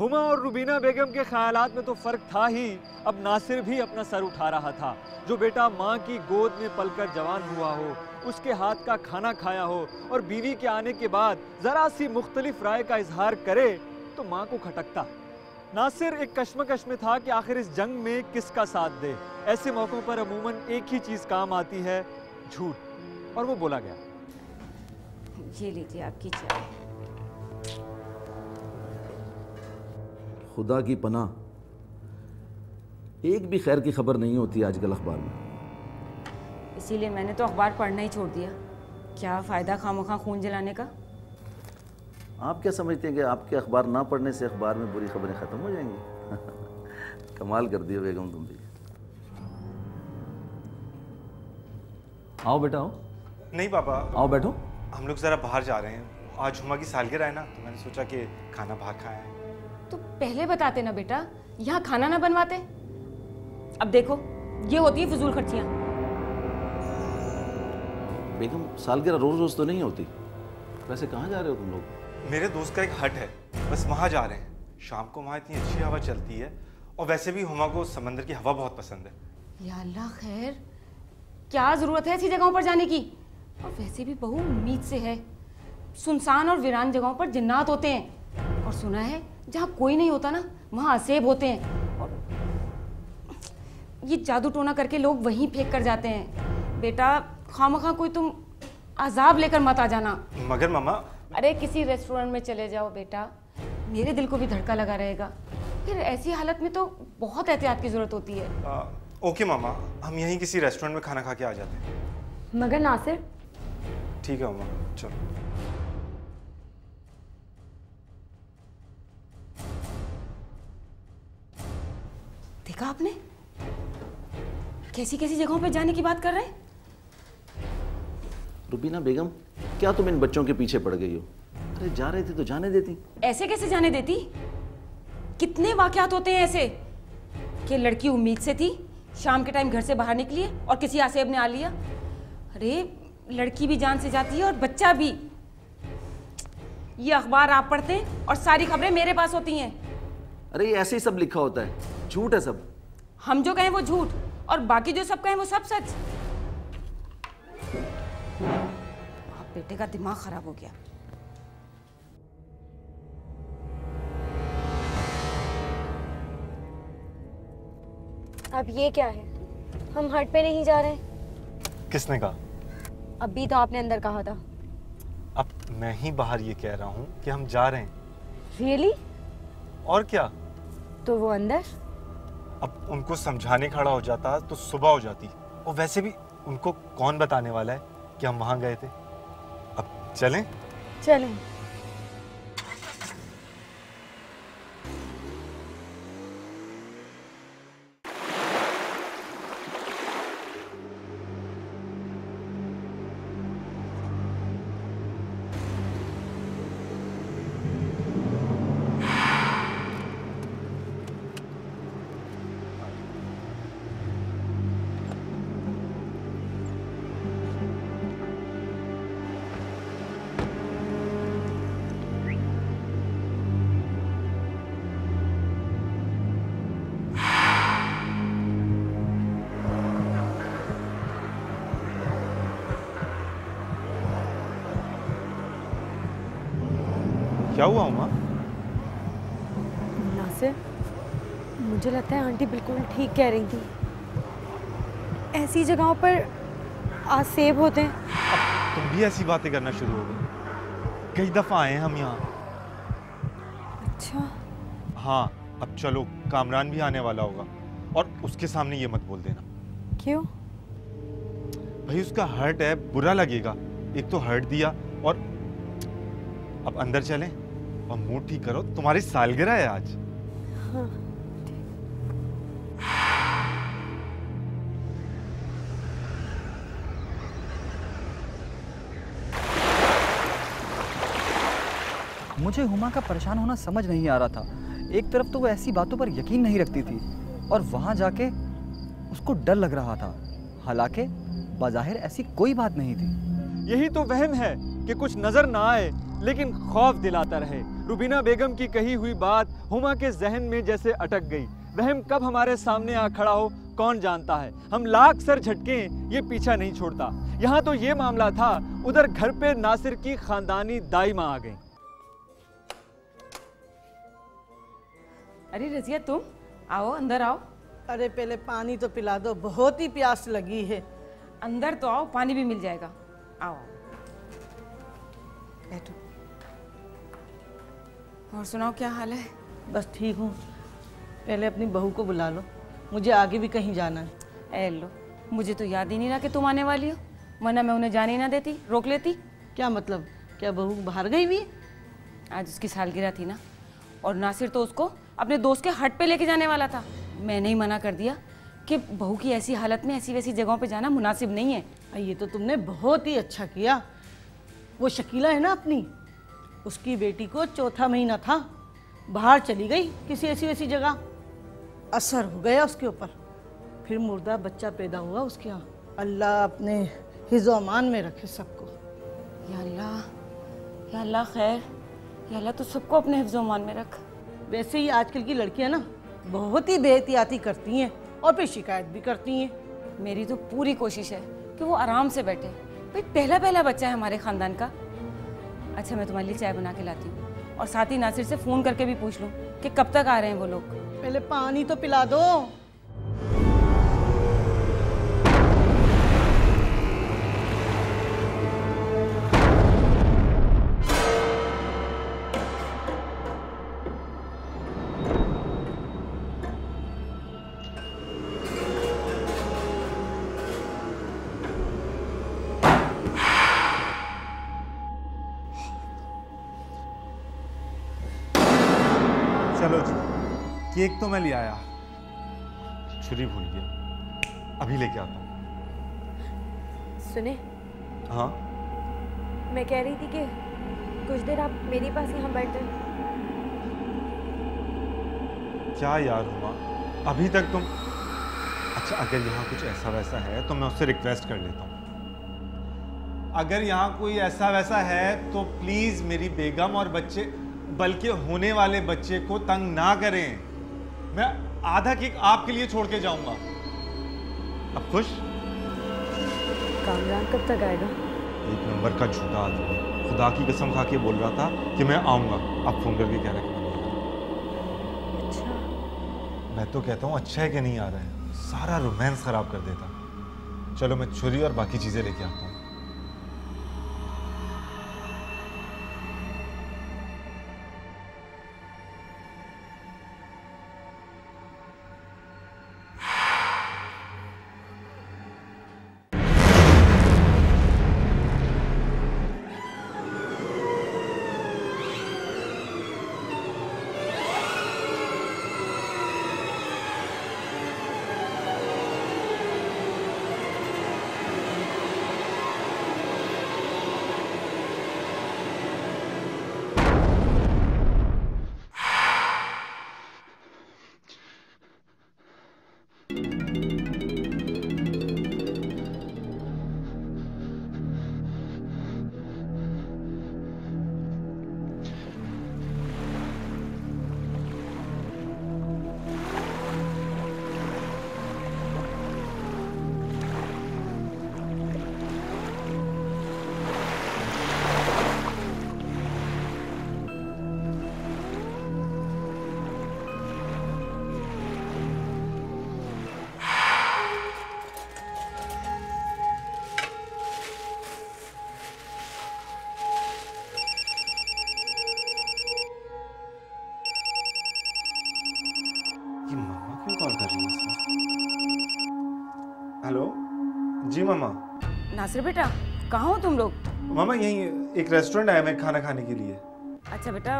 हुमा और रुबीना बेगम के ख्यालात में तो फर्क था ही, अब नासिर भी अपना सर उठा रहा था। जो बेटा माँ की गोद में पलकर जवान हुआ हो, उसके हाथ का खाना खाया हो और बीवी के आने के बाद जरा सी मुख्तलिफ राय का इजहार करे तो माँ को खटकता। नासिर एक कश्मकश में था कि आखिर इस जंग में किसका साथ दे। ऐसे मौकों पर अमूमन एक ही चीज काम आती है, झूठ, और वो बोला गया। ये लीजिए आपकी चाय। खुदा की पनाह, एक भी खैर की खबर नहीं होती आजकल अखबार में। इसीलिए मैंने तो अखबार पढ़ना ही छोड़ दिया। क्या फ़ायदा खामखा खून जलाने का। आप क्या समझते हैं कि आपके अखबार ना पढ़ने से अखबार में बुरी खबरें ख़त्म हो जाएंगी? कमाल कर दिया बेगम तुम भी। आओ बेटा आओ। नहीं पापा, आओ बैठो। हम लोग ज़रा बाहर जा रहे हैं। आज हुमा की सालगिरह है ना, तो मैंने सोचा कि खाना बाहर खाया है। तो पहले बताते ना बेटा, यहाँ खाना ना बनवाते। अब देखो, ये होती है फिजूल खर्चियाँ। बेगम सालगिरह रोज रोज तो नहीं होती। वैसे कहाँ जा रहे हो तुम लोग? मेरे दोस्त का एक हट है, बस वहाँ जा रहे हैं। शाम को वहाँ इतनी अच्छी हवा चलती है, और वैसे भी हुमा को समंदर की हवा बहुत पसंद है। या अल्लाह खैर, क्या ज़रूरत है ऐसी जगहों पर जाने की। और वैसे भी बहू उम्मीद से है। सुनसान और वीरान जगहों पर जिन्नात होते हैं, और सुना है जहाँ कोई नहीं होता ना, वहाँ असेब होते हैं। और ये जादू टोना करके लोग वहीं फेंक कर जाते हैं। बेटा खामखा कोई तुम अजाब लेकर मत आ जाना। मगर मामा, अरे किसी रेस्टोरेंट में चले जाओ बेटा, मेरे दिल को भी धड़का लगा रहेगा। फिर ऐसी हालत में तो बहुत एहतियात की ज़रूरत होती है। ओके मामा, हम यहीं किसी रेस्टोरेंट में खाना खा के आ जाते हैं। मगर नासिर। ठीक है मामा, चलो। देखा आपने, कैसी कैसी जगहों पे जाने की बात कर रहे हैं। रुबीना बेगम, क्या तुम इन बच्चों के पीछे पड़ गई हो? अरे जा रहे थे तो जाने देती। ऐसे कैसे जाने देती? कितने वाकयात होते हैं ऐसे कि लड़की उम्मीद से थी, शाम के टाइम घर से बाहर निकली है और किसी आसेब ने आ लिया। अरे लड़की भी जान से जाती है और बच्चा भी। ये अखबार आप पढ़ते हैं और सारी खबरें मेरे पास होती हैं। अरे ये ऐसे ही सब लिखा होता है, झूठ है सब। हम जो कहें वो झूठ, और बाकी जो सब कहें वो सब सच। बाप बेटे का दिमाग खराब हो गया। अब ये क्या है? हम हट पे नहीं जा रहे? किसने कहा? अभी तो आपने अंदर कहा था। अब मैं ही बाहर ये कह रहा हूँ कि हम जा रहे हैं। रियली? और क्या? तो वो अंदर? अब उनको समझाने खड़ा हो जाता तो सुबह हो जाती, और वैसे भी उनको कौन बताने वाला है कि हम वहां गए थे। अब चलें? चलें। क्या हुआ उमा? नासिर, मुझे लगता है आंटी बिल्कुल ठीक कह रही थी। ऐसी जगहों पर आसेब होते हैं। अब तुम भी ऐसी बातें करना शुरू हो गई। कई दफा आए हैं हम यहाँ। अच्छा। हाँ, अब चलो, कामरान भी आने वाला होगा, और उसके सामने ये मत बोल देना। क्यों? भाई उसका हर्ट है, बुरा लगेगा। एक तो हर्ट दिया, और अब अंदर चलें और मूड ठीक करो। तुम्हारी सालगिरह है आज। हाँ। मुझे हुमा का परेशान होना समझ नहीं आ रहा था। एक तरफ तो वो ऐसी बातों पर यकीन नहीं रखती थी, और वहां जाके उसको डर लग रहा था। हालांकि बाज़ाहिर ऐसी कोई बात नहीं थी। यही तो वहम है कि कुछ नजर ना आए लेकिन खौफ दिलाता रहे। रुबीना बेगम की कही हुई बात हुमा के जहन में जैसे अटक गई। रहम कब हमारे सामने आ खड़ा हो कौन जानता है। हम लाख सर झटकें ये पीछा नहीं छोड़ता। यहाँ तो ये मामला था, उधर घर पे नासिर की खानदानी दाई माँ आ गई। अरे रजिया तुम आओ, अंदर आओ। अरे पहले पानी तो पिला दो, बहुत ही प्यास लगी है। अंदर तो आओ, पानी भी मिल जाएगा। आओ बैठो। और सुनाओ क्या हाल है? बस ठीक हूँ। पहले अपनी बहू को बुला लो, मुझे आगे भी कहीं जाना है। ए लो, मुझे तो याद ही नहीं रहा कि तुम आने वाली हो, वरना मैं उन्हें जाने ही ना देती, रोक लेती। क्या मतलब? क्या बहू बाहर गई हुई है? आज उसकी सालगिरह थी ना, और नासिर तो उसको अपने दोस्त के हट पे लेके जाने वाला था। मैंने ही मना कर दिया कि बहू की ऐसी हालत में ऐसी वैसी जगहों पे जाना मुनासिब नहीं है। ये तो तुमने बहुत ही अच्छा किया। वो शकीला है ना अपनी, उसकी बेटी को चौथा महीना था, बाहर चली गई किसी ऐसी वैसी जगह, असर हो गया उसके ऊपर, फिर मुर्दा बच्चा पैदा हुआ उसके यहाँ। अल्लाह अपने हिज़्ज़ो अमान में रखे सबको। या अल्लाह खैर, या अल्लाह तो सबको अपने हिफ्ज़ो अमान में रख। वैसे ही आजकल की लड़कियां ना बहुत ही बेहतियाती करती हैं और फिर शिकायत भी करती हैं। मेरी तो पूरी कोशिश है कि वो आराम से बैठे। भाई पहला बच्चा है हमारे ख़ानदान का। अच्छा मैं तुम्हारे लिए चाय बना के लाती हूँ, और साथ ही नासिर से फ़ोन करके भी पूछ लूँ कि कब तक आ रहे हैं वो लोग। पहले पानी तो पिला दो। चलो जी, केक तो मैं ले आया, छुरी भूल गया, अभी लेके आता हूँ। सुने, हाँ मैं कह रही थी कि कुछ देर आप मेरे पास यहाँ बैठ जाए। क्या यार हुआ, अभी तक तुम। अच्छा अगर यहाँ कुछ ऐसा वैसा है तो मैं उससे रिक्वेस्ट कर लेता हूँ। अगर यहाँ कोई ऐसा वैसा है तो प्लीज मेरी बेगम और बच्चे, बल्कि होने वाले बच्चे को तंग ना करें। मैं आधा केक आपके लिए छोड़ के जाऊंगा। अब खुश? कामरान कब तक आएगा? एक नंबर का झूठा आदमी है, खुदा की कसम खा के बोल रहा था कि मैं आऊंगा, अब फोन करके कह रहा है कि मैं नहीं आ रहा। अच्छा, मैं तो कहता हूँ अच्छा है कि नहीं आ रहा है, सारा रोमांस खराब कर देता। चलो मैं छुरी और बाकी चीजें लेके आता हूँ। कॉल कर रही है इसमें। हेलो जी मामा। नासिर बेटा कहाँ हो तुम लोग? मामा यहीं एक रेस्टोरेंट आया मैं खाना खाने के लिए। अच्छा बेटा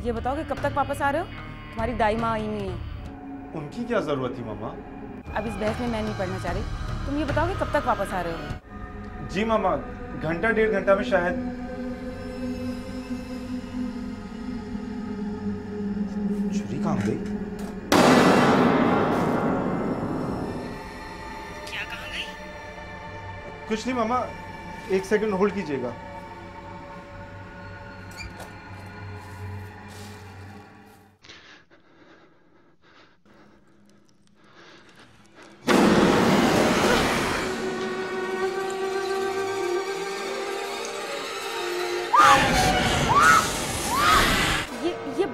ये बताओ कि कब तक वापस आ रहे हो? तुम्हारी दाई माँ आई नहीं है। उनकी क्या जरूरत थी मामा? अब इस बहस में मैं नहीं पढ़ना चाह रही, तुम ये बताओ कि कब तक वापस आ रहे हो? जी मामा घंटा डेढ़ घंटा में शायद। छुरी कहाँ गई? क्या कहाँ गई? कुछ नहीं मामा, एक सेकंड होल्ड कीजिएगा।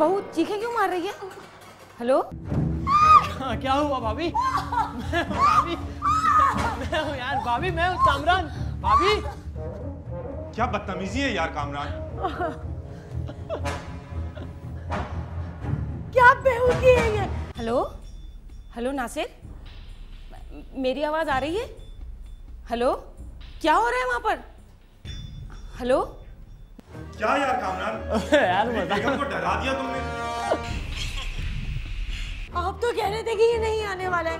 बहू चीखें क्यों मार रही है? हेलो? क्या हुआ भाभी? भाभी मैं हूँ यार, भाभी मैं हूँ कामरान। भाभी क्या बदतमीजी है यार कामरान। क्या बेहूदी है ये? हेलो? हेलो नासिर, मेरी आवाज आ रही है? हेलो? क्या हो रहा है वहां पर? हेलो? क्या यार कामरान, यार बता। बेगम को डरा दिया तुमने। आप तो कह रहे थे कि ये नहीं आने वाला है।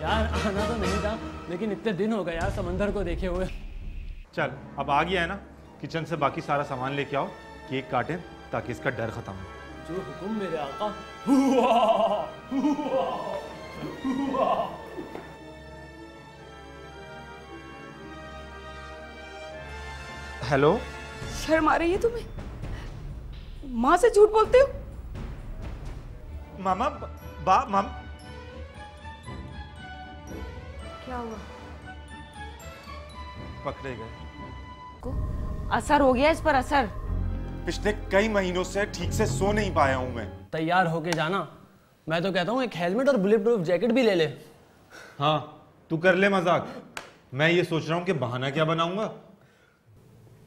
यार आना तो नहीं था, लेकिन इतने दिन हो गए यार समंदर को देखे हुए। चल अब आ गया है ना, किचन से बाकी सारा सामान लेके आओ, केक काटें ताकि इसका डर खत्म हो। जो हुक्म मेरे आका। हेलो? शर्म आ रही है तुम्हें? माँ से झूठ बोलते हो? मामा माम क्या हुआ? पकड़े गए। को असर हो गया इस पर असर। पिछले कई महीनों से ठीक से सो नहीं पाया हूं मैं। तैयार होके जाना, मैं तो कहता हूँ एक हेलमेट और बुलेट प्रूफ जैकेट भी ले ले। हाँ तू कर ले मजाक, मैं ये सोच रहा हूँ कि बहाना क्या बनाऊंगा।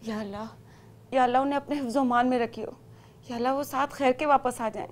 या अल्लाह उन्हें अपने हिफ्ज़-ओ-मान में रखियो। या अल्लाह वो साथ खैर के वापस आ जाएं।